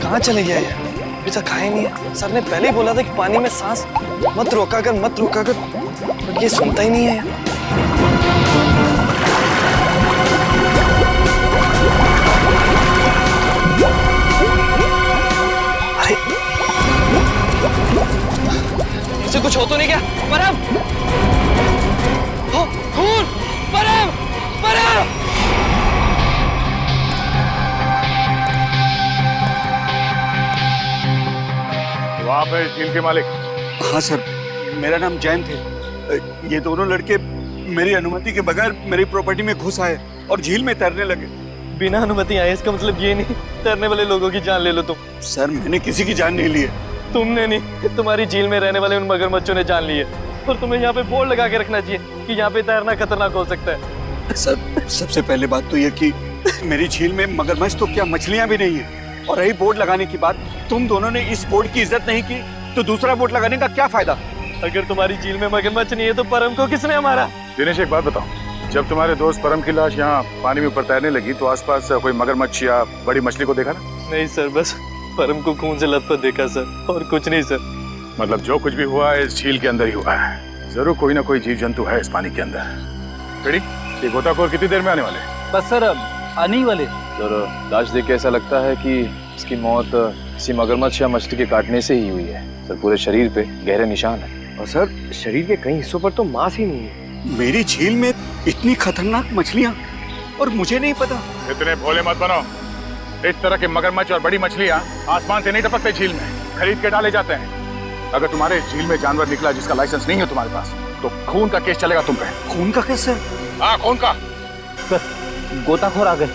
कहाँ चले गया ये? अभी तक खाया नहीं है। सर ने पहले ही बोला था कि पानी में सांस मत रोका कर, बट ये सुनता ही नहीं है। अरे इसे कुछ हो तो नहीं क्या? परम! खून! परम! परम! आप हैं झील के मालिक? हाँ सर, मेरा नाम जयंत है। ये दोनों लड़के मेरी अनुमति के बगैर मेरी प्रॉपर्टी में घुस आए और झील में तैरने लगे। बिना अनुमति आए इसका मतलब ये नहीं तैरने वाले लोगों की जान ले लो तुम। सर मैंने किसी की जान नहीं ली है। तुमने नहीं, तुम्हारी झील में रहने वाले उन मगरमच्छों ने जान ली है। और तुम्हें यहाँ पे बोर्ड लगा के रखना चाहिए कि यहाँ पे तैरना खतरनाक हो सकता है। सर सबसे पहले बात तो ये कि मेरी झील में मगरमच्छ तो क्या मछलियाँ भी नहीं है। और रही बोर्ड लगाने की बात, तुम दोनों ने इस बोर्ड की इज्जत नहीं की तो दूसरा बोर्ड लगाने का क्या फायदा? अगर तुम्हारी झील में मगरमच्छ नहीं है तो परम को किसने मारा? दिनेश एक बात बताओ, जब तुम्हारे दोस्त परम की लाश यहाँ पानी में ऊपर तैरने लगी तो आसपास कोई मगरमच्छ या बड़ी मछली को देखा ना? नहीं सर, बस परम को खून से लथपथ देखा सर, और कुछ नहीं सर। मतलब जो कुछ भी हुआ है इस झील के अंदर ही हुआ है। जरूर कोई ना कोई जीव जंतु है इस पानी के अंदर। ये गोताखोर कितनी देर में आने वाले? बस सर आने ही वाले। सर लाश देख के ऐसा लगता है कि इसकी मौत किसी मगरमच्छ या मछली के काटने से ही हुई है। सर पूरे शरीर पे गहरे निशान है। और सर शरीर के कई हिस्सों पर तो मांस ही नहीं है। मेरी झील में इतनी खतरनाक मछलियाँ और मुझे नहीं पता। इतने भोले मत बनो। इस तरह के मगरमच्छ और बड़ी मछलियाँ आसमान से नहीं टपकते झील में, खरीद के डाले जाते हैं। अगर तुम्हारे झील में जानवर निकला जिसका लाइसेंस नहीं है तुम्हारे पास तो खून का केस चलेगा तुम पे। खून का केस सर? हाँ खून का। सर गोताखोर आ गए।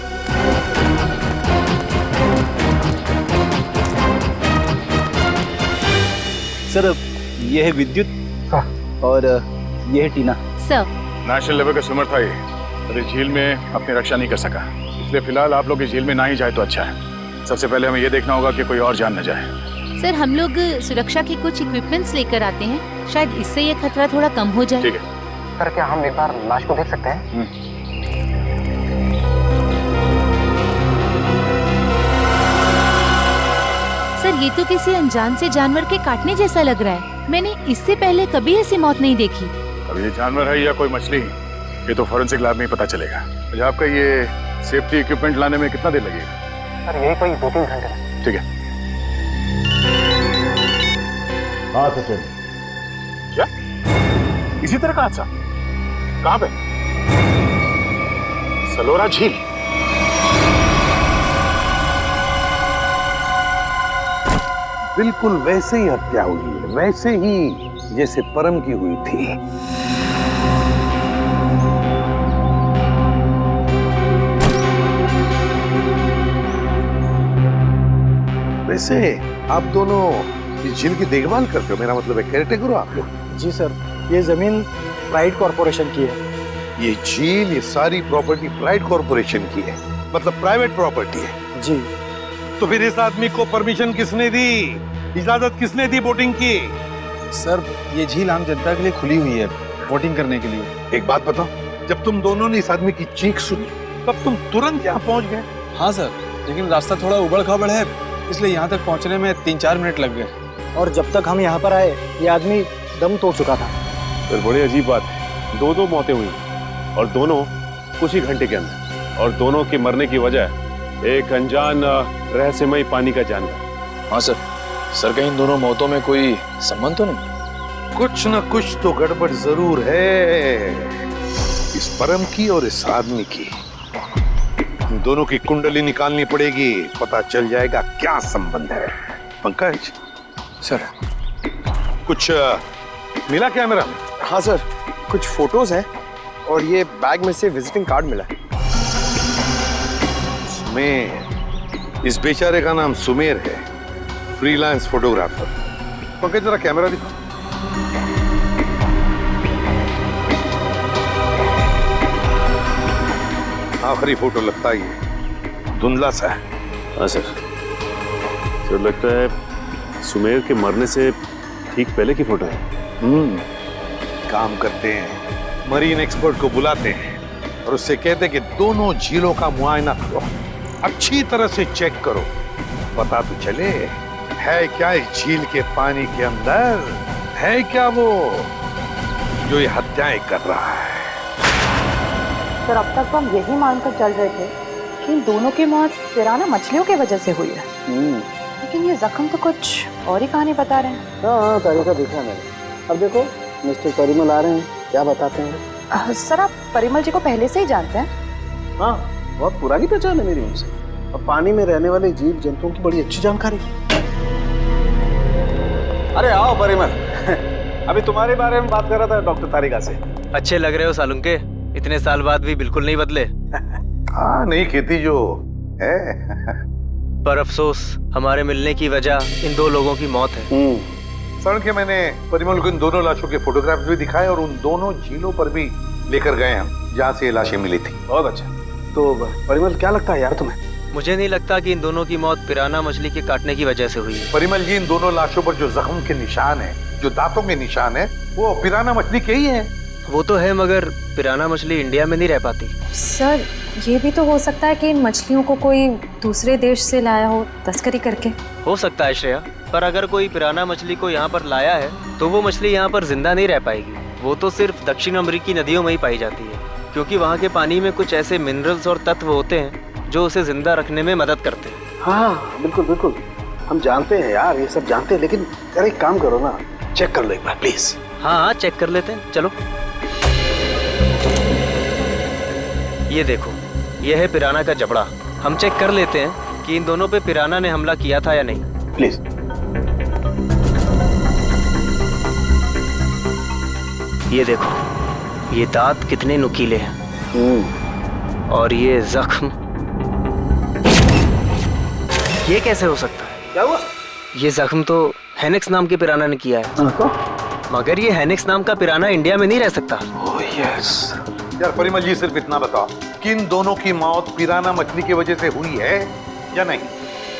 सर ये है विद्युत और ये है टीना। सर नेशनल लेवल का स्विमर था ये, अरे झील में अपनी रक्षा नहीं कर सका, इसलिए फिलहाल आप लोग इस झील में ना ही जाए तो अच्छा है। सबसे पहले हमें ये देखना होगा कि कोई और जान न जाए। सर हम लोग सुरक्षा के कुछ इक्विपमेंट्स लेकर आते हैं, शायद इससे ये खतरा थोड़ा कम हो जाए। ठीक है। सर क्या हम एक बार लाश को देख सकते हैं? सर ये तो किसी अनजान से जानवर के काटने जैसा लग रहा है। मैंने इससे पहले कभी ऐसी मौत नहीं देखी। अब ये जानवर है या कोई मछली, ये तो फॉरेंसिक लैब में ही पता चलेगा। अच्छा आपका ये सेफ्टी इक्विपमेंट लाने में कितना देर लगेगा? सर यही कोई 2-3 घंटे। ठीक है। हाँ सचिन, क्या इसी तरह का हादसा? कहाँ पे? सलोरा झील। बिल्कुल वैसे ही हत्या हुई है, वैसे ही जैसे परम की हुई थी। वैसे आप दोनों इस झील की देखभाल करते हो, मेरा मतलब है केयरटेकर हो आप लोग? जी सर, ये जमीन प्राइड कॉर्पोरेशन की है। ये झील, ये सारी प्रॉपर्टी प्राइड कॉर्पोरेशन की है, मतलब प्राइवेट प्रॉपर्टी है। जी। तो फिर इस आदमी को परमिशन किसने दी, इजाजत किसने दी बोटिंग की? सर ये झील आम जनता के लिए खुली हुई है, बोटिंग करने के लिए। एक बात बताओ, जब तुम दोनों ने इस आदमी की चीख सुनी तब तुम तुरंत यहाँ पहुंच गए? हाँ सर, लेकिन रास्ता थोड़ा उबड़ खाबड़ है, इसलिए यहाँ तक पहुँचने में 3-4 मिनट लग गए। और जब तक हम यहाँ पर आए ये आदमी दम तोड़ चुका था। सर बड़ी अजीब बात है, दो मौतें हुई और दोनों कुछ ही घंटे के अंदर, और दोनों के मरने की वजह एक अनजान रहस्यमय पानी का जानवर। हाँ सर, सर कहीं दोनों मौतों में कोई संबंध तो नहीं? कुछ न कुछ तो गड़बड़ जरूर है इस परम की और इस आदमी की। इन दोनों की कुंडली निकालनी पड़ेगी, पता चल जाएगा क्या संबंध है। पंकज सर कुछ मिला कैमरा में? हाँ सर, कुछ फोटोज हैं और ये बैग में से विजिटिंग कार्ड मिला है। सुमेर, इस बेचारे का नाम सुमेर है, फ्रीलांस फोटोग्राफर। पंकज जरा कैमरा दिखा। आखिरी फोटो लगता है ये धुंधला सा है। हाँ सर, सर लगता है सुमेर के मरने से ठीक पहले की फोटो है। काम करते हैं, मरीन एक्सपर्ट को बुलाते हैं और उससे कहते हैं कि दोनों झीलों का मुआयना करो, अच्छी तरह से चेक करो, पता तो चले है क्या इस झील के पानी के अंदर, है क्या वो जो ये हत्याएं कर रहा है। सर अब तक तो हम यही मानकर चल रहे थे कि इन दोनों की मौत पिराना मछलियों की वजह से हुई है, लेकिन ये जख्म तो कुछ और ही कहानी बता रहे हैं। हाँ तरीका देखा मैंने। अब देखो मिस्टर परिमल आ रहे हैं, क्या बताते हैं? सर आप परिमल जी को पहले से ही जानते हैं? हाँ बहुत पुरानी पहचान है मेरी उनसे, और पानी में रहने वाले जीव जंतुओं की बड़ी अच्छी जानकारी है। अरे आओ परिमल अभी तुम्हारे बारे में बात कर रहा था डॉक्टर तारिका से। अच्छे लग रहे हो सालुंके, इतने साल बाद भी बिल्कुल नहीं बदले। हाँ नहीं खेती जो है। पर अफसोस हमारे मिलने की वजह इन दो लोगों की मौत है। सड़क के मैंने परिमल को इन दोनों लाशों के फोटोग्राफ्स भी दिखाए और उन दोनों झीलों पर भी लेकर गए हम जहाँ से ये लाशें मिली थी। बहुत अच्छा। तो परिमल क्या लगता है यार तुम्हें? मुझे नहीं लगता कि इन दोनों की मौत पिराना मछली के काटने की वजह से हुई है। परिमल जी इन दोनों लाशों पर जो जख्म के निशान है, जो दांतों के निशान है, वो पिराना मछली के ही है। वो तो है, मगर पिराना मछली इंडिया में नहीं रह पाती। सर ये भी तो हो सकता है कि इन मछलियों को कोई दूसरे देश से लाया हो तस्करी करके। हो सकता है श्रेया, पर अगर कोई पिराना मछली को यहाँ पर लाया है तो वो मछली यहाँ पर जिंदा नहीं रह पाएगी। वो तो सिर्फ दक्षिण अमेरिकी नदियों में ही पाई जाती है, क्योंकि वहाँ के पानी में कुछ ऐसे मिनरल्स और तत्व होते हैं जो उसे जिंदा रखने में मदद करते हैं। हाँ बिल्कुल बिल्कुल, हम जानते हैं यार, ये सब जानते हैं, लेकिन यार एक काम करो ना, चेक कर लो एक बार प्लीज। हाँ चेक कर लेते हैं, चलो। ये देखो, ये है पिराना का जबड़ा। हम चेक कर लेते हैं कि इन दोनों पे पिराना ने हमला किया था या नहीं। प्लीज। ये देखो, ये दांत कितने नुकीले हैं, और ये जख्म, ये कैसे हो सकता है? क्या हुआ? ये जख्म तो हेनेक्स नाम के पिराना ने किया है। मगर ये हेनेक्स नाम का पिराना इंडिया में नहीं रह सकता। Oh yes. यार परिमल जी सिर्फ इतना बताओ कि इन दोनों की मौत पिराना मछली की वजह से हुई है या नहीं?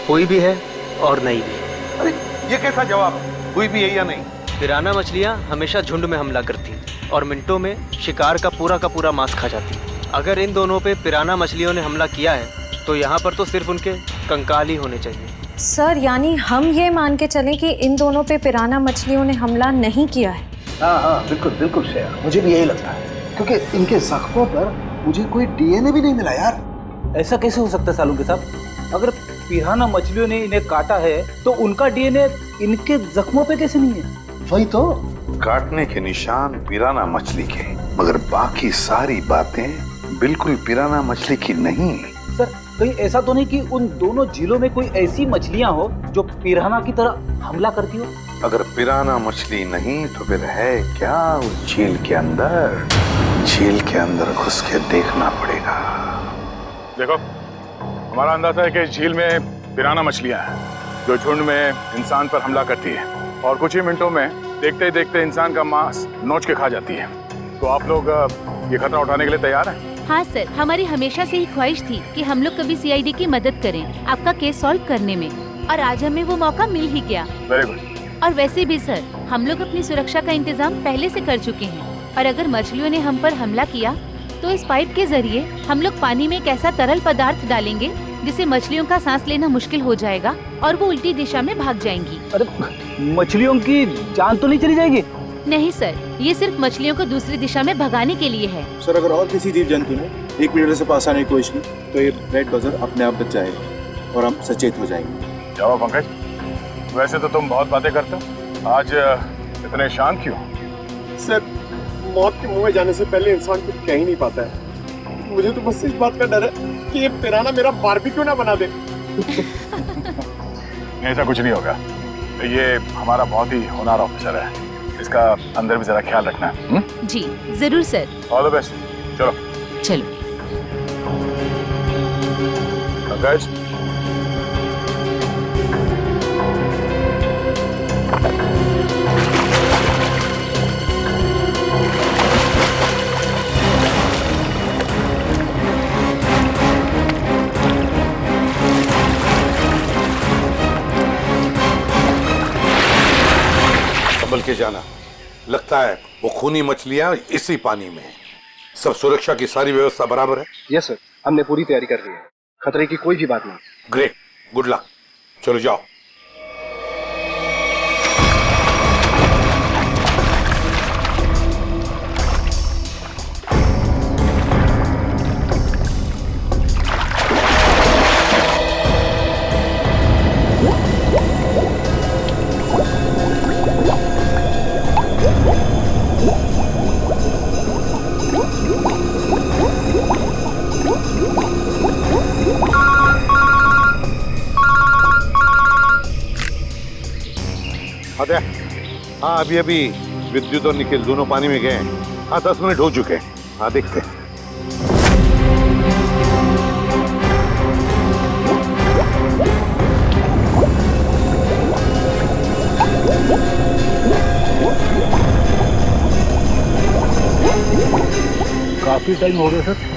हुई भी है और नहीं भी। अरे ये कैसा जवाब, हुई भी है या नहीं? पिराना मछलियाँ हमेशा झुंड में हमला करती हैं और मिनटों में शिकार का पूरा मांस खा जाती हैं। अगर इन दोनों पे पिराना मछलियों ने हमला किया है तो यहाँ पर तो सिर्फ उनके कंकाल ही होने चाहिए। सर यानी हम ये मान के चलें कि इन दोनों पे पिराना मछलियों ने हमला नहीं किया है? हाँ बिल्कुल बिल्कुल श्रेया, मुझे भी यही लगता है, क्योंकि इनके जख्मों पर मुझे कोई डीएनए भी नहीं मिला यार। ऐसा कैसे हो सकता है सालुंके साहब? अगर पिराना मछलियों ने इन्हें काटा है तो उनका डीएनए इनके जख्मों पे कैसे नहीं है? वही तो, काटने के निशान पिराना मछली के, मगर बाकी सारी बातें बिल्कुल पिराना मछली की नहीं। सर कहीं ऐसा तो नहीं कि उन दोनों झीलों में कोई ऐसी मछलियां हो जो पिराना की तरह हमला करती हो? अगर पिराना मछली नहीं तो फिर है क्या उस झील के अंदर? झील के अंदर घुस के देखना पड़ेगा। देखो, हमारा अंदाजा है कि इस झील में पिराना मछलियां हैं जो झुंड में इंसान पर हमला करती है और कुछ ही मिनटों में देखते ही देखते इंसान का मांस नोच के खा जाती है। तो आप लोग ये खतरा उठाने के लिए तैयार हैं? हाँ सर, हमारी हमेशा से ही ख्वाहिश थी कि हम लोग कभी सीआईडी की मदद करें आपका केस सॉल्व करने में, और आज हमें वो मौका मिल ही गया। Very good. और वैसे भी सर, हम लोग अपनी सुरक्षा का इंतजाम पहले से कर चुके हैं, और अगर मछलियों ने हम पर हमला किया तो इस पाइप के जरिए हम लोग पानी में एक ऐसा तरल पदार्थ डालेंगे जिससे मछलियों का सांस लेना मुश्किल हो जाएगा और वो उल्टी दिशा में भाग जाएंगी। अरे मछलियों की जान तो नहीं चली जाएगी? नहीं सर, ये सिर्फ मछलियों को दूसरी दिशा में भगाने के लिए है। सर अगर और किसी जीव जंतु ने 1 मीटर से पास आने की कोशिश की तो ये रेड बजर अपने आप बच जाएगा और हम सचेत हो जाएंगे। जाओ पंकज, वैसे तो तुम बहुत बातें करते हो, आज इतने शांत क्यों? सर मौत के मुंह में जाने से पहले इंसान कुछ कह ही नहीं पाता है। मुझे तो बस इस बात का डर है कि ये पिराना मेरा बारबेक्यू ना बना दे। ऐसा कुछ नहीं होगा, ये हमारा बहुत ही होनहार ऑफिसर है, इसका अंदर भी जरा ख्याल रखना। जी जरूर सर। All the best. चलो चलो। पंकज, संभल के जाना, लगता है वो खूनी मछलियां इसी पानी में हैं। सब सुरक्षा की सारी व्यवस्था बराबर है? यस सर, हमने पूरी तैयारी कर ली है, खतरे की कोई भी बात नहीं। Great, good luck. चलो जाओ। अरे हाँ, अभी अभी विद्युत और निखिल दोनों पानी में गए हैं। हाँ 10 मिनट हो चुके हैं। हाँ देखते हैं। काफी टाइम हो गया सर।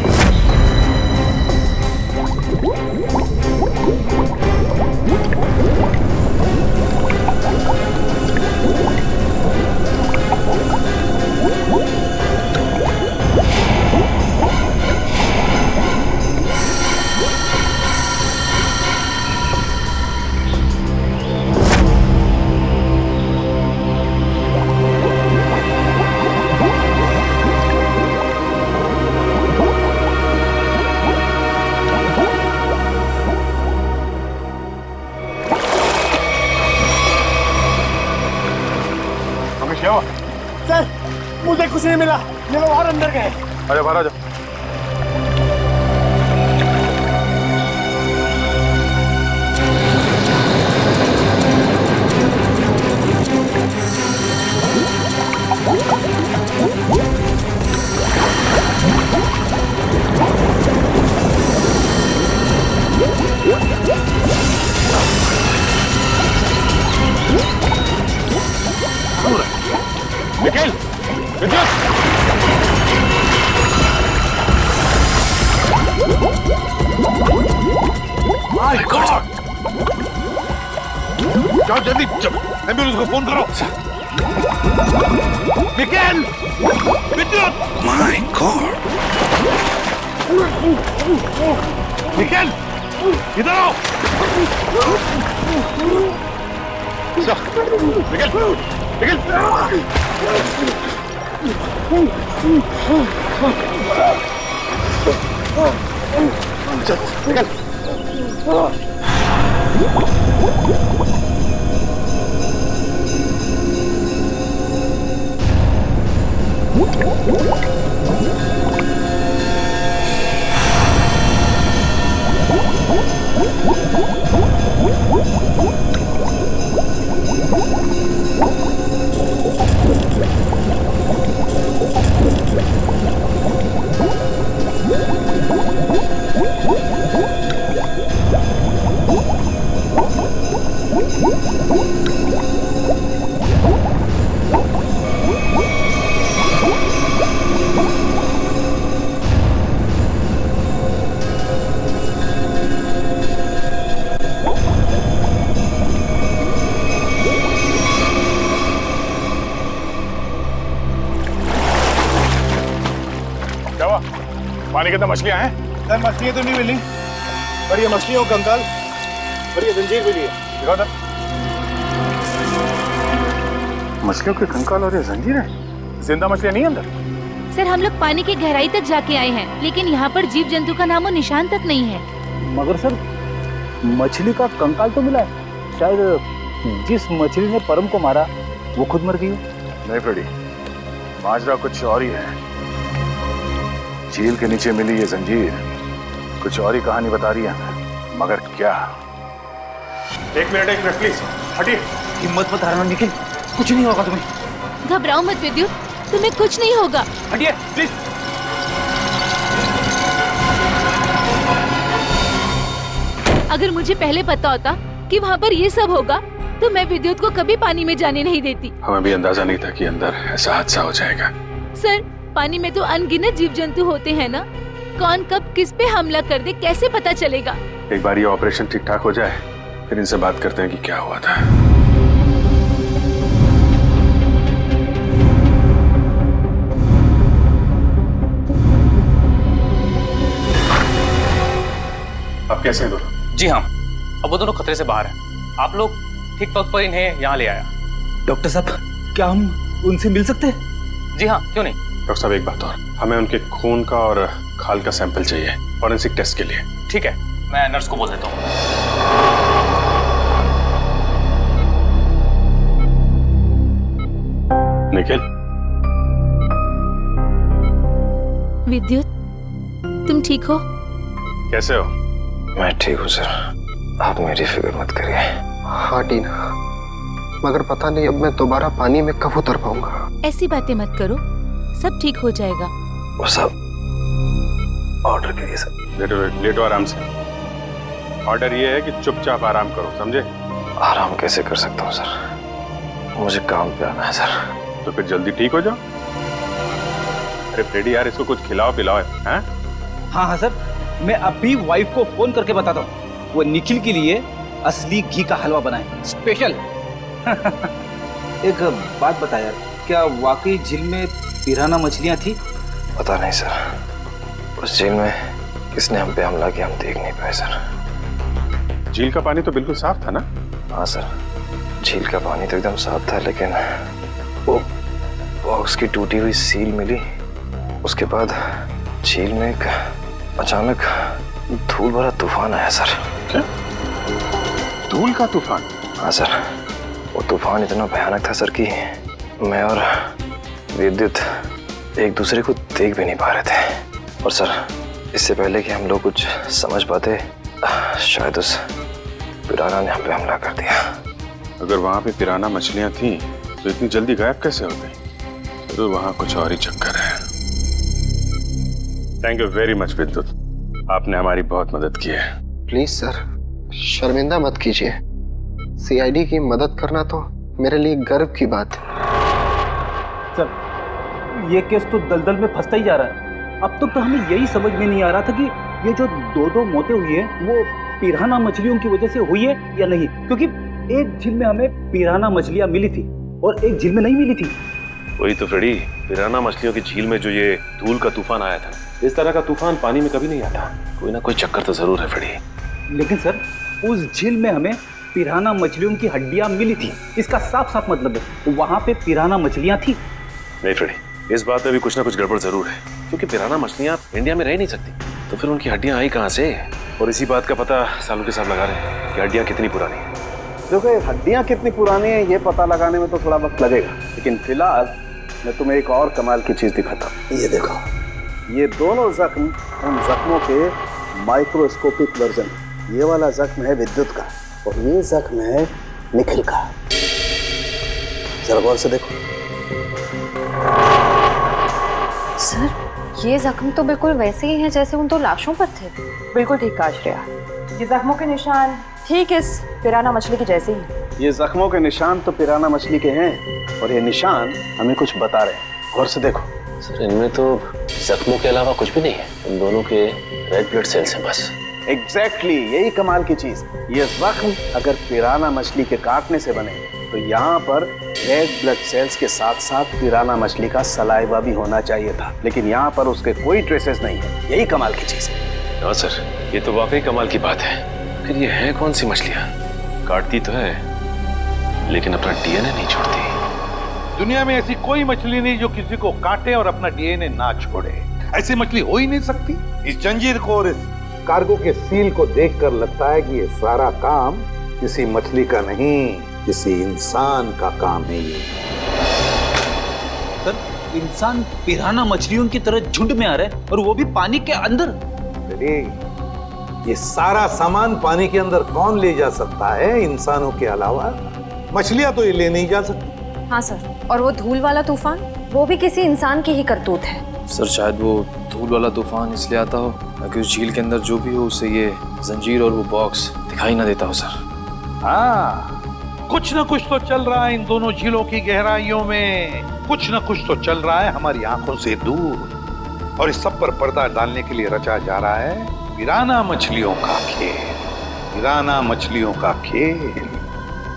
सर मुझे कुछ नहीं मिला, ये लोग और अंदर गए। अरे बाहर आ जाओ। निखिल, विद्युत! My God! जाओ जल्दी, एम्बुलेंस को फोन करो। निखिल! विद्युत! My God! निखिल! इधर आओ! निखिल! निखिल! पानी के अंदर मछलियां हैं? सर मछलियां तो नहीं मिली, पर ये मछलियों का कंकाल और ये जंजीर मिली है। दिखाओ सर। मछलियों के कंकाल और ये जंजीर है? जिंदा मछलियां नहीं अंदर? सर हम लोग पानी की गहराई तक जाके आए हैं, लेकिन यहाँ पर जीव जंतु का नामो निशान तक नहीं है। मगर सर मछली का कंकाल तो मिला है। शायद जिस मछली ने परम को मारा वो खुद मर गई हो। नहीं फ्रेडी, माजरा कुछ और ही है। झील के नीचे मिली ये जंजीर कुछ और ही कहानी बता रही है, मगर क्या? एक मिनट प्लीज हटिए। हिम्मत मत हारना निखिल, कुछ नहीं होगा तुम्हें। घबराओ मत विद्युत, तुम्हें कुछ नहीं होगा। हटिए प्लीज। अगर मुझे पहले पता होता कि वहाँ पर ये सब होगा तो मैं विद्युत को कभी पानी में जाने नहीं देती। हमें भी अंदाजा नहीं था कि अंदर ऐसा हादसा हो जाएगा। सर पानी में तो अनगिनत जीव जंतु होते हैं ना, कौन कब किस पे हमला कर दे कैसे पता चलेगा? एक बार ये ऑपरेशन ठीक ठाक हो जाए फिर इनसे बात करते हैं कि क्या हुआ था। अब कैसे हैं दोनों? जी हाँ, अब वो दोनों खतरे से बाहर हैं। आप लोग ठीक वक्त पर इन्हें यहाँ ले आया। डॉक्टर साहब, क्या हम उनसे मिल सकते हैं? जी हाँ, क्यों नहीं। डॉक्टर साहब एक बात और, हमें उनके खून का और खाल का सैंपल चाहिए फॉरेंसिक टेस्ट के लिए। ठीक है, मैं नर्स को बोल देता हूँ। निखिल, विद्युत, तुम ठीक हो? कैसे हो? मैं ठीक हूँ सर, आप मेरी फिक्र मत करिए। हाँ टीना, मगर पता नहीं अब मैं दोबारा पानी में कब उतर पाऊंगा। ऐसी बातें मत करो, सब ठीक हो जाएगा। वो सब ऑर्डर करिए सर। लेटो आराम से। ऑर्डर ये है कि चुपचाप आराम करो, समझे? आराम कैसे कर सकता हूँ सर, मुझे काम पे आना है सर। तो फिर जल्दी ठीक हो जाओ। अरे फ्रेडी यार, इसको कुछ खिलाओ पिलाओ, हैं? हाँ हाँ सर, मैं अभी वाइफ को फोन करके बताता हूँ, वो निखिल के लिए असली घी का हलवा बनाए स्पेशल। एक बात बता यार, क्या वाकई झील में पिराना मछलियाँ थी? पता नहीं सर, उस झील में किसने हम पे हमला किया हम देख नहीं पाए सर। झील का पानी तो बिल्कुल साफ था ना? हाँ सर, झील का पानी तो एकदम साफ था, लेकिन वो बॉक्स की टूटी हुई सील मिली। उसके बाद झील में एक अचानक धूल भरा तूफान आया सर। क्या? धूल का तूफान? हाँ सर, वो तूफान इतना भयानक था सर कि मैं और विद्युत एक दूसरे को देख भी नहीं पा रहे थे। और सर, इससे पहले कि हम लोग कुछ समझ पाते, शायद उस पिराना ने हम पे हमला कर दिया। अगर वहां पे पिराना मछलियां थी तो इतनी जल्दी गायब कैसे हो गई? तो वहां कुछ और ही चक्कर है। थैंक यू वेरी मच विद्युत, आपने हमारी बहुत मदद की है। प्लीज सर, शर्मिंदा मत कीजिए। सीआईडी की मदद करना तो मेरे लिए गर्व की बात है। सर, ये केस तो दलदल में फंसता ही जा रहा है। अब तक तो हमें यही समझ में नहीं आ रहा था कि ये जो दो मौतें हुई हैं वो पिराना मछलियों की वजह से हुई है या नहीं, क्योंकि एक झील में हमें पिराना मछलियां मिली थी और एक झील में नहीं मिली थी। वही तो फ्रेडी, पिराना मछलियों की झील में जो ये धूल का तूफान आया था, इस तरह का तूफान पानी में कभी नहीं आता। कोई ना कोई चक्कर तो जरूर है फ्रेडी। लेकिन सर, उस झील में हमें पिराना मछलियों की हड्डियां मिली थी, इसका साफ साफ मतलब है वहां पे पिराना मछलियां थी। नहीं फ्रेडी, इस बात में भी कुछ ना कुछ गड़बड़ जरूर है, क्योंकि पिराना मछलियां इंडिया में रह नहीं सकती, तो फिर उनकी हड्डियां आई कहाँ से? और इसी बात का पता सालों के साथ लगा रहे हैं कि हड्डियां कितनी पुरानी है। देखो, हड्डियां कितनी पुरानी है ये पता लगाने में तो थोड़ा वक्त लगेगा, लेकिन फिलहाल मैं तुम्हें एक और कमाल की चीज दिखाता हूँ। ये देखो, ये दोनों जख्म उन जख्मों के माइक्रोस्कोपिक वर्जन। ये वाला जख्म है विद्युत का और ये जख्म है निखिल का। जरा गौर से देखो। सर, ये जख्म तो बिल्कुल वैसे ही हैं जैसे उन दो लाशों पर थे। बिल्कुल ठीक कहा श्रेया, ये जख्मों के निशान ठीक इस पिराना मछली के जैसे ही। ये जख्मों के निशान तो पिराना मछली के हैं और ये निशान हमें कुछ बता रहे हैं। गौर से देखो। सर, इनमें तो जख्मों के अलावा कुछ भी नहीं है, इन दोनों के रेड ब्लड सेल्स हैं बस। एग्जैक्टली, यही कमाल की चीज। ये जख्म अगर पिराना मछली के काटने से बने तो यहाँ पर रेड ब्लड सेल्स के साथ साथ पिराना मछली का सलाइवा भी होना चाहिए था, लेकिन यहाँ पर उसके कोई ट्रेसेस नहीं है। यही कमाल की चीज है। हाँ सर, ये तो वाकई कमाल की बात है। फिर ये है कौन सी मछलियाँ? काटती तो है लेकिन अपना डीएनए नहीं छोड़ती। दुनिया में ऐसी कोई मछली नहीं जो किसी को काटे और अपना डीएनए ना छोड़े। ऐसी मछली हो ही नहीं सकती। इस जंजीर को और इस कार्गो के सील को देखकर लगता है कि ये सारा काम किसी मछली का नहीं, किसी इंसान का काम है। ये सर, इंसान पिराना मछलियों की तरह झुंड में आ रहे हैं और वो भी पानी के अंदर। अरे, ये सारा सामान पानी के अंदर कौन ले जा सकता है इंसानों के अलावा? मछलियां तो ये ले नहीं जा सकती। हाँ सर, और वो धूल वाला तूफान, वो भी किसी इंसान की ही करतूत है। सर, शायद वो धूल वाला तूफान इसलिए आता हो ताकि उस झील के अंदर जो भी हो उसे ये जंजीर और वो बॉक्स दिखाई ना देता हो। सर, हाँ, कुछ न कुछ तो चल रहा है इन दोनों झीलों की गहराइयों में। कुछ न कुछ तो चल रहा है हमारी आंखों से दूर, और इस सब पर पर्दा डालने के लिए रचा जा रहा है पिराना मछलियों का खेल। पिराना मछलियों का खेल।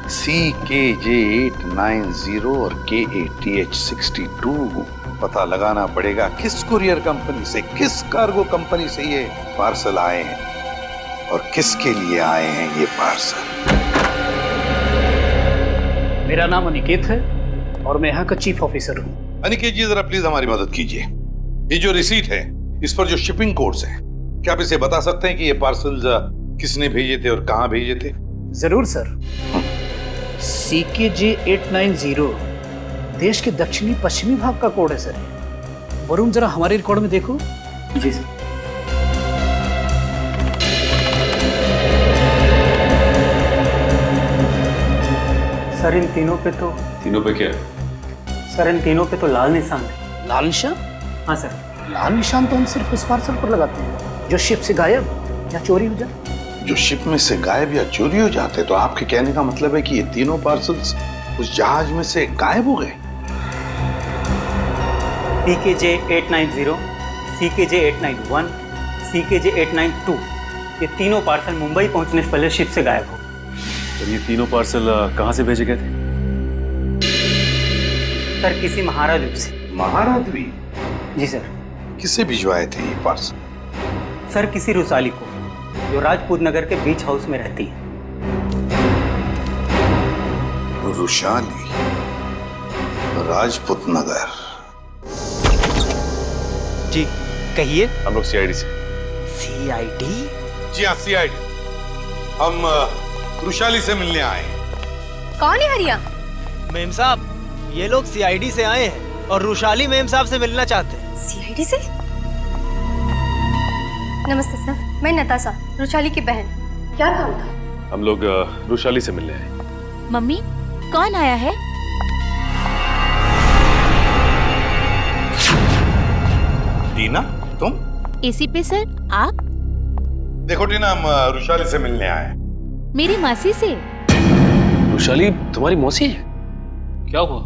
CKJ890 और KATH62 पता लगाना पड़ेगा किस कुरियर कंपनी से, किस कार्गो कंपनी से ये पार्सल आए हैं और किसके लिए आए हैं ये पार्सल। मेरा नाम अनिकेत है और मैं यहाँ का चीफ ऑफिसर हूँ। अनिकेत जी जरा प्लीज हमारी मदद कीजिए। ये जो रिसीट है इस पर जो शिपिंग कोड्स हैं, क्या आप इसे बता सकते हैं कि ये पार्सल्स किसने भेजे थे और कहाँ भेजे थे? जरूर सर। CKJ 890 देश के दक्षिणी पश्चिमी भाग का कोड है सर। वरुण जरा हमारे रिकॉर्ड में देखो। जी सर। सर इन तीनों पे तो क्या? सर इन तीनों पे तो लाल निशान है। लाल निशान? हाँ सर, लाल निशान तो हम सिर्फ उस पार्सल पर लगाते हैं जो शिप से गायब या चोरी हो जाए। जो शिप में से गायब या चोरी हो जाते, तो आपके कहने का मतलब है कि ये तीनों पार्सल्स उस जहाज में से गायब हो गए? CKJ 890, CKJ 891, CKJ 892 ये तीनों पार्सल मुंबई पहुंचने से पहले शिप से गायब हो गए। और ये तीनों पार्सल कहाँ से भेजे गए थे? सर किसी महारा द्वीप से। महारा द्वीप? जी सर। किसे भिजवाए थे ये पार्सल? सर किसी रुसाली को, जो राजपूत नगर के बीच हाउस में रहती है। रुशाली, राजपूत नगर। जी कहिए। हम लोग CID से। CID? जी हाँ CID। हम रुशाली से मिलने आए हैं। कौन है हरिया? मेम साहब, ये लोग CID से आए हैं और रुशाली मेम साहब से मिलना चाहते हैं। CID से? नमस्ते सर, मैं नताशा, रुशाली की बहन। क्या काम था? हम लोग रुशाली से मिलने आए। मम्मी कौन आया है? टीना, तुम? AC पे सर, आप? देखो टीना, हम रुशाली से मिलने आए। मेरी मासी से। रुशाली तुम्हारी मौसी है? क्या हुआ?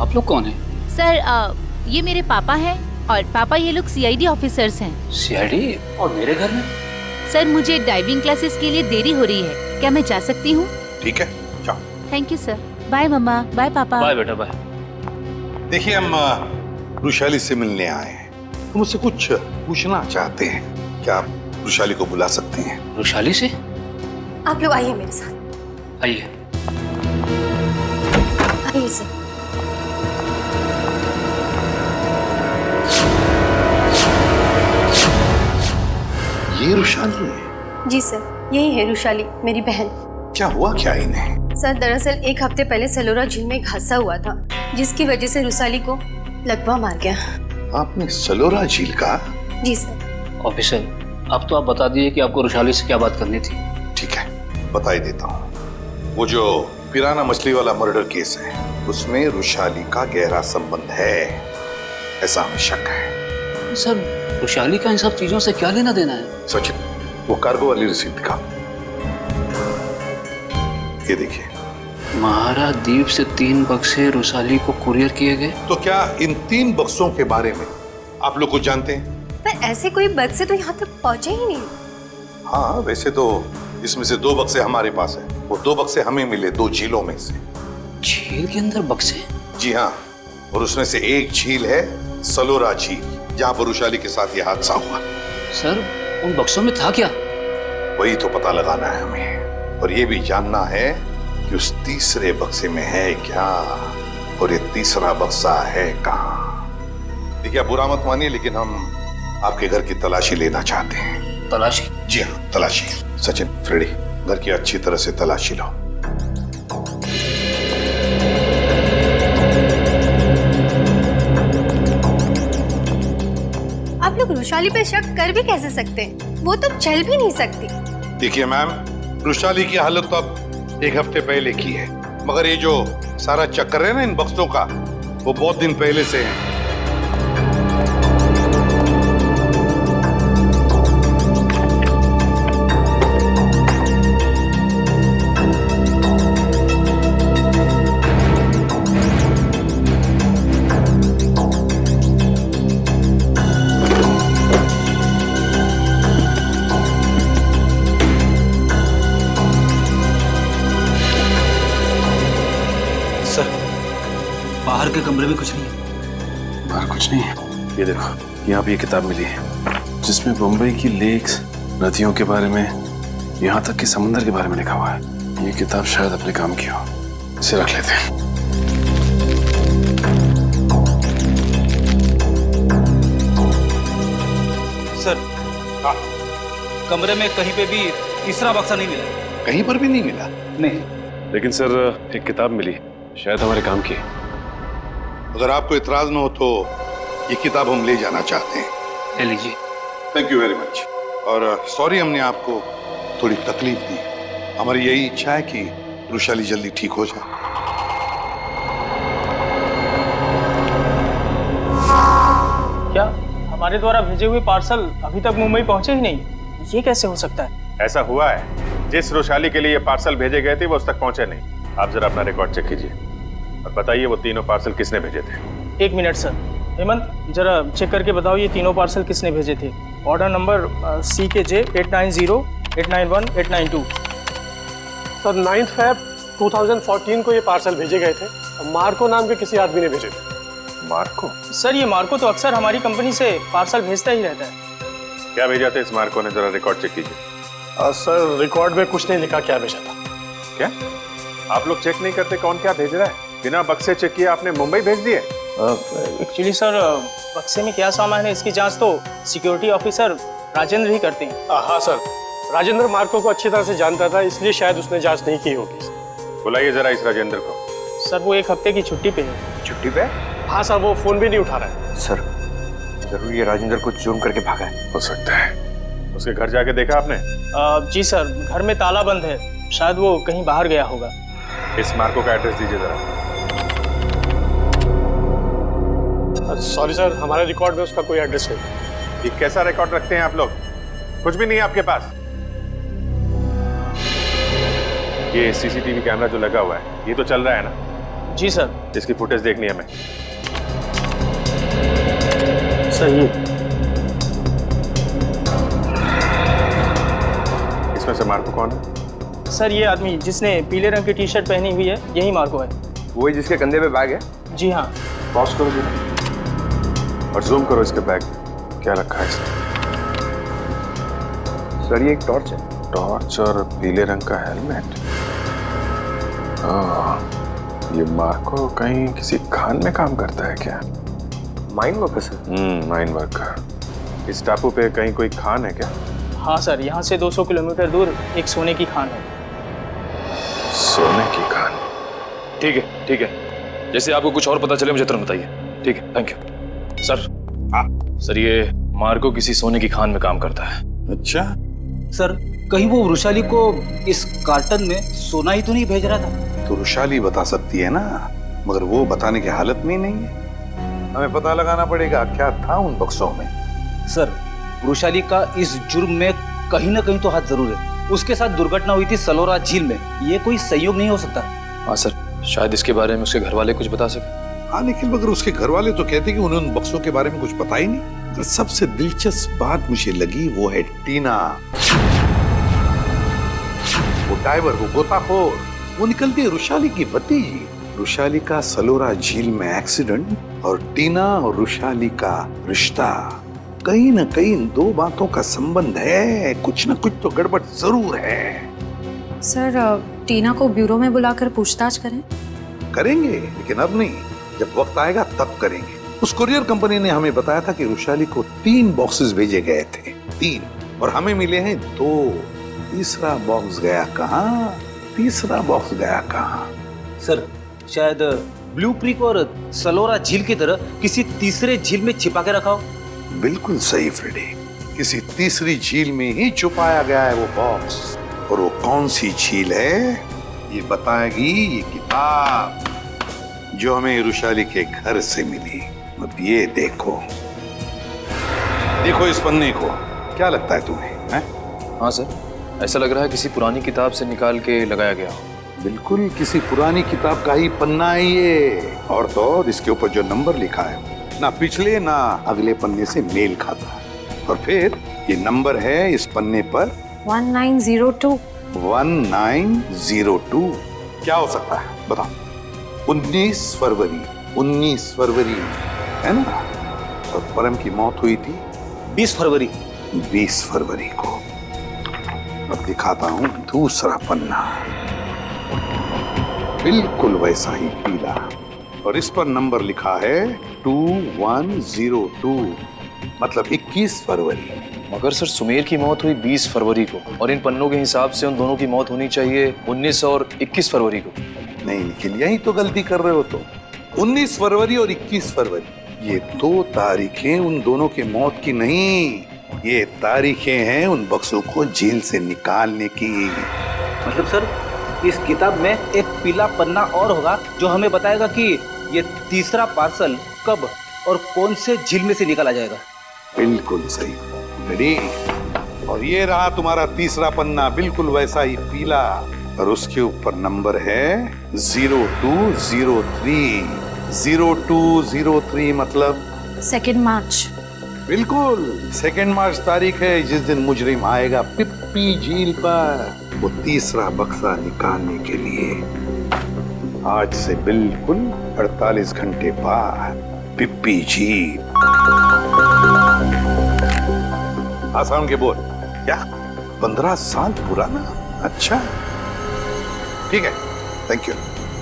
आप लोग कौन हैं? सर ये मेरे पापा हैं और पापा ये लोग CID ऑफिसर्स हैं। CID? और मेरे घर में? सर मुझे डाइविंग क्लासेस के लिए देरी हो रही है, क्या मैं जा सकती हूँ? ठीक है, जाओ। Thank you sir. Bye mama, bye papa. Bye बेटा, बाय। देखिए, हम रुशाली से मिलने आए हैं, हम उससे कुछ पूछना चाहते हैं। क्या आप रुशाली को बुला सकते हैं? रुशाली से? आप लोग आइए मेरे साथ। आइए। आइए सर। ये रुशाली है? जी सर, यही है रुशाली, मेरी बहन। क्या हुआ क्या इन्हें? सर दरअसल एक हफ्ते पहले सलोरा झील में एक हादसा हुआ था, जिसकी वजह से रुशाली को लकवा मार गया। आपने सलोरा झील का? जी सर। ऑफिसर, अब तो आप बता दिए कि आपको रुशाली से क्या बात करनी थी। ठीक है, बता ही देता हूँ। वो जो पिराना मछली वाला मर्डर केस है, उसमें रुशाली का गहरा संबंध है, ऐसा हमें शक है। सर रुशाली का इन सब चीजों से क्या लेना देना है? सचिन, वो कार्गो वाली रिसीट दिखा। ये देखिए। महारा द्वीप से 3 बक्से रुशाली को कुरियर किए गए। तो क्या इन 3 बक्सों के बारे में आप लोग कुछ जानते हैं? पर ऐसे कोई बक्से तो यहाँ तक पहुँचे ही नहीं। हाँ, वैसे तो इसमें से 2 बक्से हमारे पास है। वो 2 बक्से हमें मिले 2 झीलों में से। झील के अंदर बक्से? जी हाँ, और उसमें से एक झील है सलोरा झील, जहाँ पर रुशाली के साथ ये हादसा हुआ। सर उन बक्सों में था क्या? वही तो पता लगाना है हमें, और ये भी जानना है कि उस तीसरे बक्से में है क्या, और ये तीसरा बक्सा है कहाँ। देखिए, आप बुरा मत मानिए, लेकिन हम आपके घर की तलाशी लेना चाहते हैं। तलाशी? जी हाँ, तलाशी। सचिन, फ्रेडी, घर की अच्छी तरह से तलाशी लो। आप लोग रुशाली पे शक कर भी कैसे सकते हैं? वो तो चल भी नहीं सकती। देखिए मैम, रुशाली की हालत तो अब 1 हफ्ते पहले की है, मगर ये जो सारा चक्कर है ना इन बक्सों का, वो बहुत दिन पहले से है। बाहर के कमरे में कुछ नहीं है। बाहर कुछ नहीं है? ये देखो, यहाँ पे ये किताब मिली है जिसमें मुंबई की लेक्स, नदियों के बारे में, यहाँ तक कि समुद्र के बारे में लिखा हुआ है। ये किताब शायद अपने काम की हो, इसे रख लेते हैं। सर, कमरे में कहीं पे भी तीसरा बक्सा नहीं मिला। कहीं पर भी नहीं मिला? नहीं। लेकिन सर एक किताब मिली, शायद हमारे काम की। अगर आपको इतराज न हो तो ये किताब हम ले जाना चाहते हैं। ले लीजिए। Thank you very much. और सॉरी हमने आपको थोड़ी तकलीफ दी। हमारी यही इच्छा है कि रुशाली जल्दी ठीक हो जाए। क्या हमारे द्वारा भेजे हुए पार्सल अभी तक मुंबई पहुंचे ही नहीं? ये कैसे हो सकता है? ऐसा हुआ है, जिस रुशाली के लिए ये पार्सल भेजे गए थे वो उस तक पहुंचे नहीं। आप जरा अपना रिकॉर्ड चेक कीजिए और बताइए वो तीनों पार्सल किसने भेजे थे। 1 मिनट सर। हेमंत, जरा चेक करके बताओ ये तीनों पार्सल किसने भेजे थे। Order number CKJ 890, 891, 892। Sir 9 Feb 2014 को ये पार्सल भेजे गए थे और मार्को नाम के किसी आदमी ने भेजे थे। मार्को? सर ये मार्को तो अक्सर हमारी कंपनी से पार्सल भेजता ही रहता है। क्या भेजा था इस मार्को ने, जरा रिकॉर्ड चेक कीजिए। सर रिकॉर्ड में कुछ नहीं लिखा क्या भेजा था। क्या आप लोग चेक नहीं करते कौन क्या भेज रहा है? बिना बक्से चेक किए आपने मुंबई भेज दिए? एक्चुअली सर बक्से में क्या सामान है इसकी जांच तो सिक्योरिटी ऑफिसर राजेंद्र ही करते हैं। हाँ सर, राजेंद्र मार्को को अच्छी तरह से जानता था, इसलिए शायद उसने जांच नहीं की होगी। बुलाइए जरा इस राजेंद्र को। सर वो 1 हफ्ते की छुट्टी पे है। छुट्टी पे? हाँ सर, वो फोन भी नहीं उठा रहा है। सर जरूर ये राजेंद्र को चूम करके भागा है। हो सकता है। उसके घर जाके देखा आपने? जी सर, घर में ताला बंद है, शायद वो कहीं बाहर गया होगा। इस मार्को का एड्रेस दीजिए जरा। सॉरी सर, हमारे रिकॉर्ड में उसका कोई एड्रेस नहीं। ये कैसा रिकॉर्ड रखते हैं आप लोग? कुछ भी नहीं है आपके पास? ये CCTV कैमरा जो लगा हुआ है ये तो चल रहा है ना? जी सर। इसकी फुटेज देखनी है हमें। सही। इसमें से मार्को कौन है? सर ये आदमी जिसने पीले रंग की टी-शर्ट पहनी हुई है यही मार्को है। वही जिसके कंधे पे बैग है? जी हाँ। पॉज करो जी और जूम करो इसके बैग, क्या रखा है इसमें? सर ये एक टॉर्च है। टॉर्च और पीले रंग का हेलमेट। ये मार्को कहीं किसी खान में काम करता है क्या? Mine worker sir. Mine worker. इस टापू पे कहीं कोई खान है क्या? हाँ सर, यहाँ से 200 किलोमीटर दूर एक सोने की खान है। सोने की खान? ठीक है ठीक है, जैसे आपको कुछ और पता चले मुझे तुरंत बताइए। ठीक है, थैंक यू। सर सर ये मार्को किसी सोने की खान में काम करता है। अच्छा सर, कहीं वो रुशाली को इस कार्टन में सोना ही तो नहीं भेज रहा था? तो रुशाली बता सकती है ना, मगर वो बताने की हालत में ही नहीं है। हमें पता लगाना पड़ेगा क्या था उन बक्सों में। सर रुशाली का इस जुर्म में कहीं ना कहीं तो हाथ जरूर है। उसके साथ दुर्घटना हुई थी सलोरा झील में, ये कोई संयोग नहीं हो सकता। हाँ सर, शायद इसके बारे में उसके घर वाले कुछ बता सके। हाँ, लेकिन मगर उसके घर वाले तो कहते कि उन्हें उन बक्सों के बारे में कुछ पता ही नहीं। तो सबसे दिलचस्प बात मुझे लगी वो है टीना, वो डाइवर, वो गोताखोर। वो निकलती है रुशाली की भतीजी। रुशाली का सलोरा झील में एक्सीडेंट और टीना और रुशाली का रिश्ता, कहीं ना कहीं इन दो बातों का संबंध है। कुछ ना कुछ तो गड़बड़ जरूर है। सर टीना को ब्यूरो में बुलाकर पूछताछ करें? करेंगे, लेकिन अब नहीं, जब वक्त आएगा तब करेंगे। उस कुरियर कंपनी ने हमें बताया था कि रुशाली को 3 बॉक्सेस भेजे गए थे, 3, और हमें मिले हैं 2। तीसरा बॉक्स गया कहाँ? तीसरा बॉक्स गया कहाँ? सर शायद ब्लू क्रीक और सलोरा झील की तरह किसी तीसरे झील में छिपा के रखा हो। बिल्कुल सही फ्रेडी, किसी तीसरी झील में ही छुपाया गया है वो बॉक्स। और वो कौन सी झील है ये बताएगी ये किताब जो हमें रुशाली के घर से मिली। अब ये देखो, देखो इस पन्ने को, क्या लगता है तुम्हें? है? हाँ सर, ऐसा लग रहा है किसी पुरानी किताब से निकाल के लगाया गया हो। बिल्कुल किसी पुरानी किताब का ही पन्ना है ये। और तो और इसके ऊपर जो नंबर लिखा है ना पिछले ना अगले पन्ने से मेल खाता है। और फिर ये नंबर है इस पन्ने पर 1902। 1902 क्या हो सकता है बताओ? 19 फरवरी, 19 फरवरी है ना? और परम की मौत हुई थी 20 फरवरी। 20 फरवरी को। अब दिखाता हूं दूसरा पन्ना। बिल्कुल वैसा ही पीला, और इस पर नंबर लिखा है 2102, मतलब 21 फरवरी। मगर सर सुमेर की मौत हुई 20 फरवरी को, और इन पन्नों के हिसाब से उन दोनों की मौत होनी चाहिए 19 और 21 फरवरी को। नहीं निखिल, यही तो गलती कर रहे हो तो। 19 फरवरी और 21 फरवरी ये 2 तारीखें उन दोनों की मौत की नहीं, ये तारीखें हैं उन बक्सों को जेल से निकालने की। मतलब सर इस किताब में एक पीला पन्ना और होगा जो हमें बताएगा कि ये तीसरा पार्सल कब और कौन से झील में से निकाला जाएगा। बिल्कुल सही, रेडी। और ये रहा तुम्हारा तीसरा पन्ना, बिल्कुल वैसा ही पीला, और उसके ऊपर नंबर है 0203। 0203 मतलब 2 मार्च। बिल्कुल 2 मार्च तारीख है जिस दिन मुजरिम आएगा पिप्पी झील पर वो तीसरा बक्सा निकालने के लिए। आज से बिल्कुल 48 घंटे बाद पिप्पी झील। आसान के बोल क्या 15 साल पुराना? अच्छा ठीक है, थैंक यू।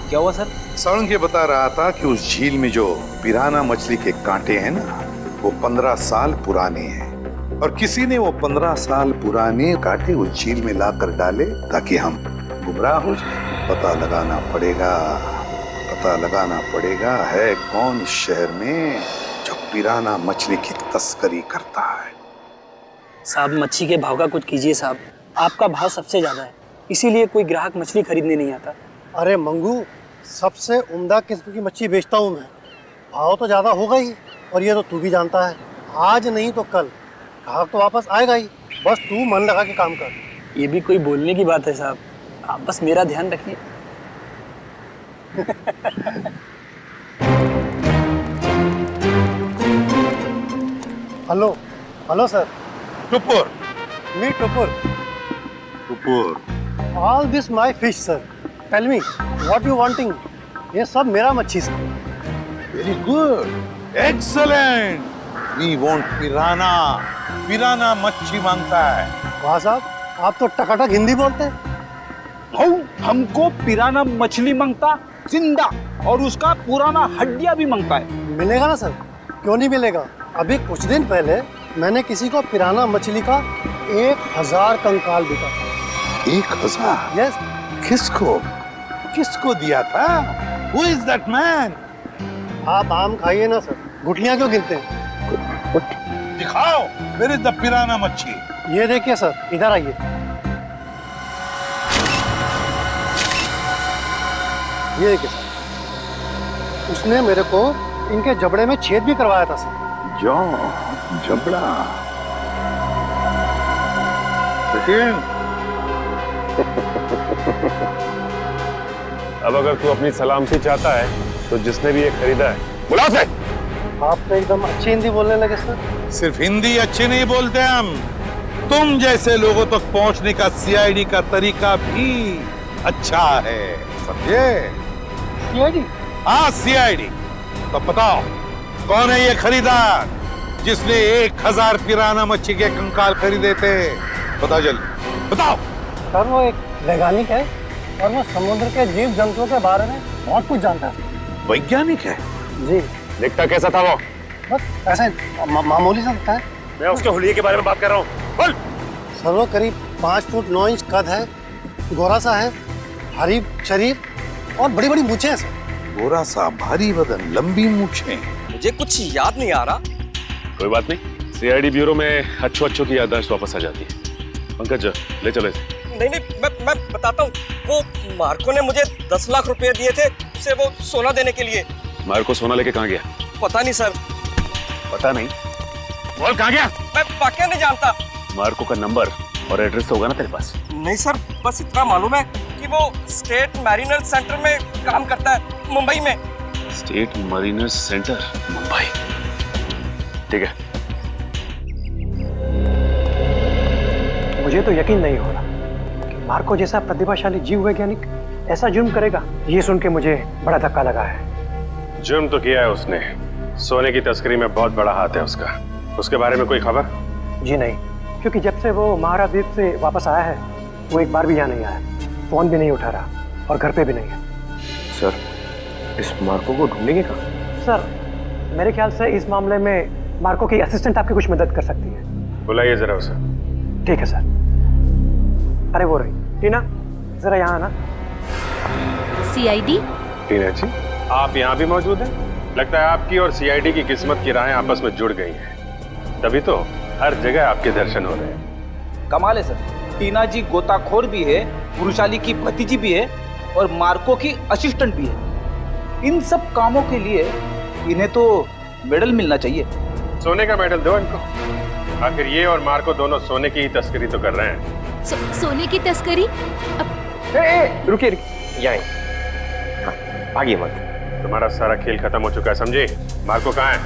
क्या हुआ सर? साउंड के बता रहा था कि उस झील में जो पिराना मछली के कांटे हैं ना, वो 15 साल पुराने हैं, और किसी ने वो 15 साल पुराने कांटे उस झील में लाकर डाले ताकि हम गुमराह हो जाए। पता लगाना पड़ेगा है कौन इस शहर में जो पिराना मछली की तस्करी करता है। साहब मच्छी के भाव का कुछ कीजिए साहब, आपका भाव सबसे ज्यादा है, इसीलिए कोई ग्राहक मछली खरीदने नहीं आता। अरे मंगू, सबसे उम्दा किस्म की मच्छी बेचता हूँ मैं, भाव तो ज़्यादा होगा ही, और ये तो तू भी जानता है, आज नहीं तो कल ग्राहक तो वापस आएगा ही, बस तू मन लगा के काम कर। ये भी कोई बोलने की बात है साहब, आप बस मेरा ध्यान रखिए। Hello sir. Tupur. Me Tupur. All this my fish sir, tell me what you wanting. ये सब मेरा मच्छी sir. Very good, excellent. We want piranha. Piranha मच्छी मांगता है। वाह साहब, आप तो टकाटक हिंदी बोलते हैं। हमको पिराना मछली मांगता जिंदा, और उसका पुराना हड्डियां भी मांगता है। मिलेगा ना सर, क्यों नहीं मिलेगा। अभी कुछ दिन पहले मैंने किसी को पिराना मछली का 1000 कंकाल बिका था। 1000? यस। किसको दिया था? Who is that man? आप आम खाइए ना सर, गुठलियां क्यों गिरते हैं? दिखाओ मेरे द पिराना मच्छी। ये देखिए सर, इधर आइए। ये देखिए सर, उसने मेरे को इनके जबड़े में छेद भी करवाया था सर। जबड़ा। अब अगर तू अपनी सलामती चाहता है तो जिसने भी ये खरीदा है बुला से। आप तो एकदम अच्छी हिंदी बोलने लगे सर। सिर्फ हिंदी अच्छी नहीं बोलते हम, तुम जैसे लोगों तक पहुंचने का सीआईडी का तरीका भी अच्छा है, समझे? सीआईडी? हाँ सीआईडी। तो बताओ कौन है ये खरीदार जिसने 1000 पिराना मच्छी के कंकाल खरीदे थे? बताओ जल्दी बताओ। सर वो एक वैज्ञानिक है और वो समुद्र के जीव जंतुओं के बारे में बहुत कुछ जानता है। वैज्ञानिक है? जी। दिखता कैसा था वो? बस ऐसे मामूली सा दिखता है। मैं उसके हुलिये के बारे में बात कर रहा हूँ। बोल। सर वो करीब 5 फुट 9 इंच कद है, गोरा सा है, भारी शरीर और बड़ी बड़ी मूछें हैं सर। गोरा सा, भारी बदन, लंबी मूछें। मुझे कुछ याद नहीं आ रहा। कोई बात नहीं, सीआईडी ब्यूरो में अच्छों की याददाश्त वापस आ जाती है। पंकज ले चलो इसे। नहीं मैं बताता हूँ, वो मार्को ने मुझे 10 लाख रुपए दिए थे उसे वो सोना देने के लिए। मार्को सोना लेके कहाँ गया? पता नहीं सर। पता नहीं? बोल कहाँ गया? मैं वाकई नहीं जानता। मार्को का नंबर और एड्रेस तो होगा ना तेरे पास? नहीं सर, बस इतना मालूम है कि वो स्टेट मैरिनर सेंटर में काम करता है, मुंबई में। State Mariner centre, Mumbai. ठीक है। मुझे तो यकीन नहीं हो रहा कि मार्को जैसा प्रतिभाशाली जीव वैज्ञानिक ऐसा जुर्म करेगा। ये सुन के मुझे बड़ा धक्का लगा है। जुर्म तो किया है उसने, सोने की तस्करी में बहुत बड़ा हाथ है उसका। उसके बारे में कोई खबर? जी नहीं, क्योंकि जब से वो महाराद्वीप से वापस आया है वो एक बार भी यहाँ नहीं आया, फोन भी नहीं उठा रहा और घर पे भी नहीं है। सर, इस मार्को को ढूंढेंगे कहाँ? सर, मेरे ख्याल से इस मामले में मार्को की असिस्टेंट आपकी कुछ मदद कर सकती है। बुलाइए जरा उसे। ठीक है सर। अरे वो रही टीना, जरा यहाँ आना। सीआईडी? टीना जी, आप यहाँ भी मौजूद हैं? लगता है आपकी और सीआईडी की किस्मत की राहें आपस में जुड़ गई हैं। तभी तो हर जगह आपके दर्शन हो रहे हैं। कमाल है सर, टीना जी गोताखोर भी है, वृषाली की भतीजी भी है और मार्को की असिस्टेंट भी है। इन सब कामों के लिए इन्हें तो मेडल मिलना चाहिए। सोने का मेडल दो इनको। आखिर ये और मार्को दोनों सोने की ही तस्करी तो कर रहे हैं। सोने की तस्करी? रुकिए यहीं, आगे मत। तुम्हारा सारा खेल खत्म हो चुका है, समझे? मार्को कहाँ है?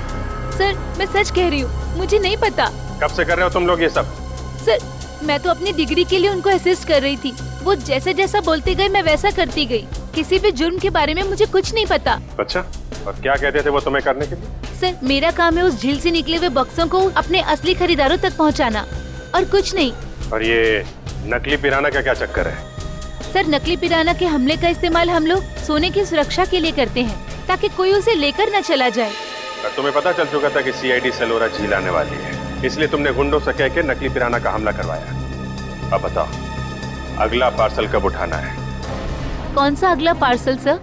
सर, मैं सच कह रही हूँ, मुझे नहीं पता। कब से कर रहे हो तुम लोग ये सब? सर, मैं तो अपनी डिग्री के लिए उनको असिस्ट कर रही थी। वो जैसे जैसा बोलते गए मैं वैसा करती गई। किसी भी जुर्म के बारे में मुझे कुछ नहीं पता। अच्छा, और क्या कहते थे वो तुम्हें करने के लिए? सर, मेरा काम है उस झील से निकले हुए बक्सों को अपने असली खरीदारों तक पहुंचाना, और कुछ नहीं। और ये नकली पिराना का क्या चक्कर है? सर, नकली पिराना के हमले का इस्तेमाल हम लोग सोने की सुरक्षा के लिए करते हैं, ताकि कोई उसे लेकर न चला जाए। और तुम्हें पता चल चुका था कि सीआईडी सेलोरा झील आने वाली है, इसलिए तुमने गुंडों से कह के नकली पिराना का हमला करवाया। अब बताओ, अगला पार्सल कब उठाना है? कौन सा अगला पार्सल सर?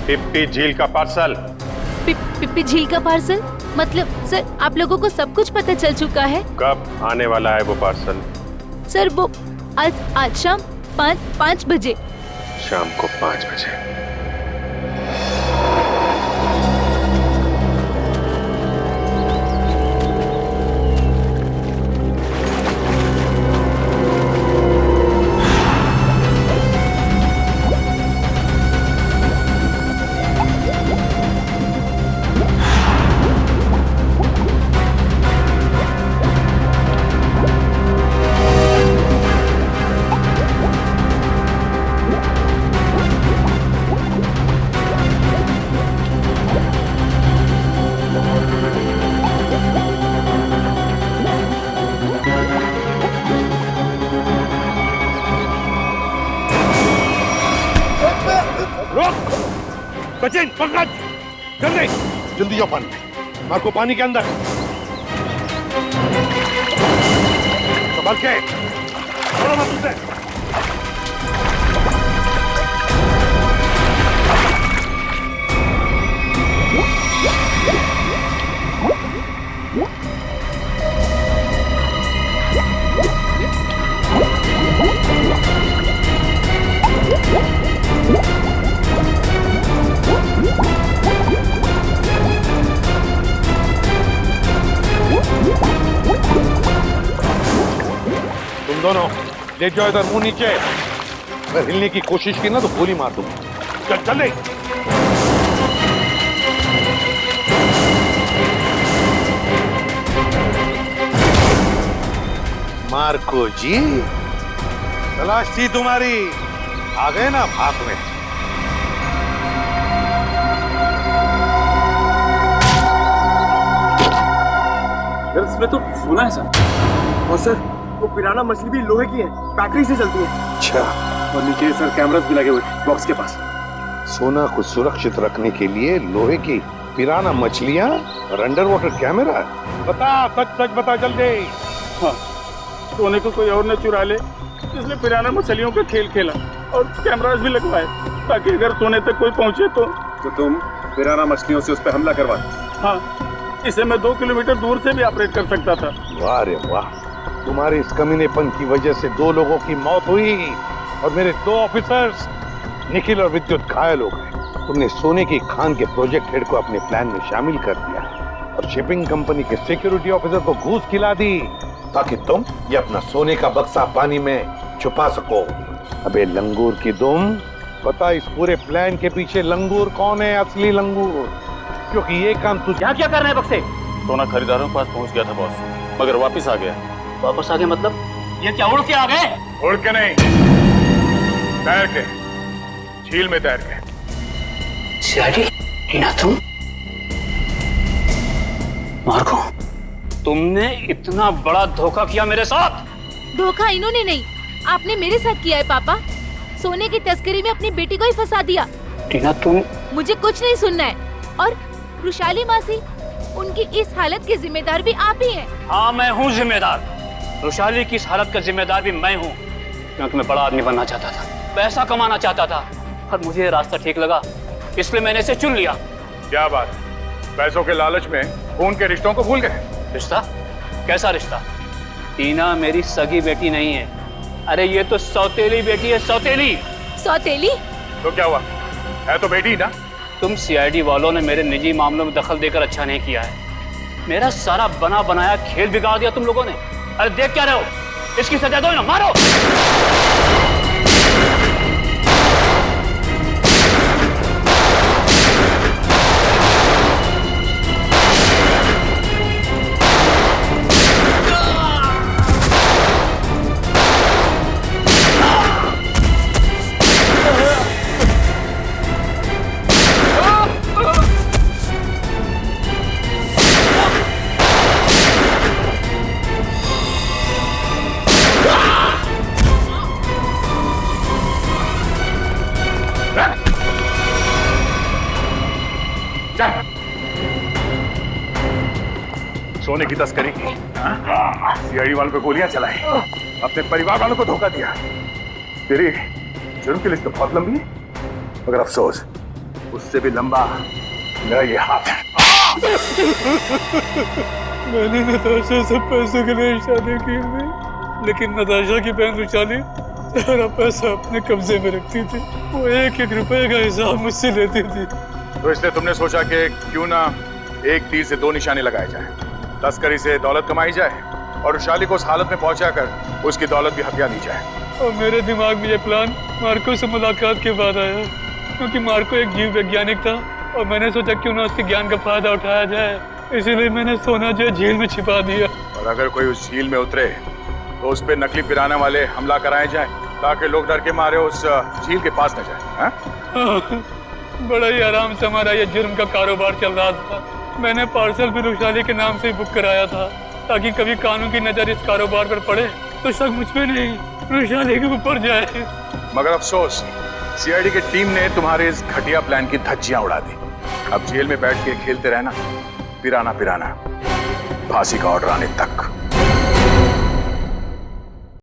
पिप्पी झील का पार्सल। पिप्पी झील का पार्सल? मतलब सर, आप लोगों को सब कुछ पता चल चुका है? कब आने वाला है वो पार्सल? सर, वो आज शाम 5 बजे। शाम को 5 बजे। सचिन, पंकज, जल्दी जल्दी जाओ पानी में। मार्को पानी के अंदर। संभल के, छोड़ो मत उसे। तुम दोनों ले जाओ इधर, मुंह नीचे। अगर हिलने की कोशिश की ना तो गोली मार दूंगा। चल चल। मार्को जी, तलाश थी तुम्हारी, आ गए ना भाग में। इसमें तो सोना है सर। और सर, वो पिराना मछली भी लोहे की है, बैटरी से चलती है। अच्छा, और नीचे सर कैमरास भी लगे हुए बॉक्स के पास। सोना को सुरक्षित रखने के लिए लोहे की पिराना मछलियां और अंडर वाटर कैमरा। बता, सच सच बता जल्दी। हाँ, सोने को कोई और न चुरा ले, इसलिए पिराना मछलियों का खेल खेला और कैमरास भी लगवाए, ताकि अगर सोने तक कोई पहुंचे तो तुम पिराना मछलियों से उस पर हमला करवा। हाँ, इसे मैं 2 किलोमीटर दूर से भी ऑपरेट कर सकता था। वाह रे वाह, तुम्हारे इस कमीनेपन की वजह से 2 लोगों की मौत हुई और मेरे 2 ऑफिसर्स निखिल और विद्युत घायल हो गए। तुमने सोने की खान के प्रोजेक्ट हेड को अपने प्लान में शामिल कर दिया और शिपिंग कंपनी के सिक्योरिटी ऑफिसर को घूस खिला दी, ताकि तुम ये अपना सोने का बक्सा पानी में छुपा सको। अबे लंगूर की दुम, पता इस पूरे प्लान के पीछे लंगूर कौन है? असली लंगूर, क्योंकि ये काम तुझे। यहाँ क्या कर रहे हैं बक्से? सोना खरीदारों के पास पहुंच गया था बॉस, मगर वापस आ गया। वापस आ गए मतलब? ये क्या उड़ के आ गए? उड़ के नहीं, तैर के, झील में तैर के। सीआईडी, टीना तुम? मार्को, तुमने इतना बड़ा धोखा किया मेरे साथ? धोखा इन्होंने नहीं, आपने मेरे साथ किया है पापा। सोने की तस्करी में अपनी बेटी को ही फंसा दिया। टीना, तुम मुझे कुछ नहीं सुनना है। और रुशाली मासी, उनकी इस हालत के जिम्मेदार भी आप ही हैं। हाँ, मैं हूँ जिम्मेदार। रुशाली की इस हालत का जिम्मेदार भी मैं हूँ, क्योंकि मैं बड़ा आदमी बनना चाहता था, पैसा कमाना चाहता था, और मुझे ये रास्ता ठीक लगा, इसलिए मैंने इसे चुन लिया। क्या बात, पैसों के लालच में खून के रिश्तों को भूल गए? रिश्ता? कैसा रिश्ता? टीना मेरी सगी बेटी नहीं है। अरे ये तो सौतेली बेटी है, सौतेली। सौतेली? तो क्या हुआ, है तो बेटी ना। तुम सीआईडी वालों ने मेरे निजी मामलों में दखल देकर अच्छा नहीं किया है। मेरा सारा बना बनाया खेल बिगाड़ दिया तुम लोगों ने। अरे देख क्या रहे हो, इसकी सजा दो ना, मारो। सोने की तस्करी की, सीआईडी वालों पे गोलियां चलाई, अपने परिवार वालों को धोखा दिया। तेरी जुर्म की लिस्ट तो बहुत लंबी है, मगर अफसोस उससे भी लंबा मेरा ये हाथ है। मैंने नताशा से पैसों के लिए शादी की थी, लेकिन नताशा की बहन रुशाली सारा पैसा अपने कब्जे में रखती थी। वो एक एक रुपए का हिसाब मुझसे लेती थी। तो इसलिए तुमने सोचा कि क्यों ना एक तीर से दो निशाने लगाए जाए, तस्करी से दौलत कमाई जाए और रुशाली को उस हालत में पहुंचाकर उसकी दौलत भी हथिया दी जाए। और मेरे दिमाग में ये प्लान मार्को से मुलाकात के बाद आया, क्योंकि मार्को एक जीव वैज्ञानिक था और मैंने सोचा क्यों ना उसके ज्ञान का फायदा उठाया जाए, इसीलिए मैंने सोना जो झील में छिपा दिया। और अगर कोई उस झील में उतरे तो उस पर नकली पिराना वाले हमला कराए जाए, ताकि लोग डर के मारे उस झील के पास न जाए। बड़ा ही आराम से हमारा ये जुर्म का कारोबार चल रहा था। मैंने पार्सल भी रुशाली के नाम से बुक कराया था, ताकि कभी कानून की नजर इस कारोबार पर पड़े तो शक मुझ पे नहीं, रुशाली के ऊपर जाए। मगर अफसोस, सीआईडी की टीम ने तुम्हारे इस घटिया प्लान की धज्जियां उड़ा दी। अब जेल में बैठ के खेलते रहना, पिराना पिराना, फांसी का ऑर्डर आने तक।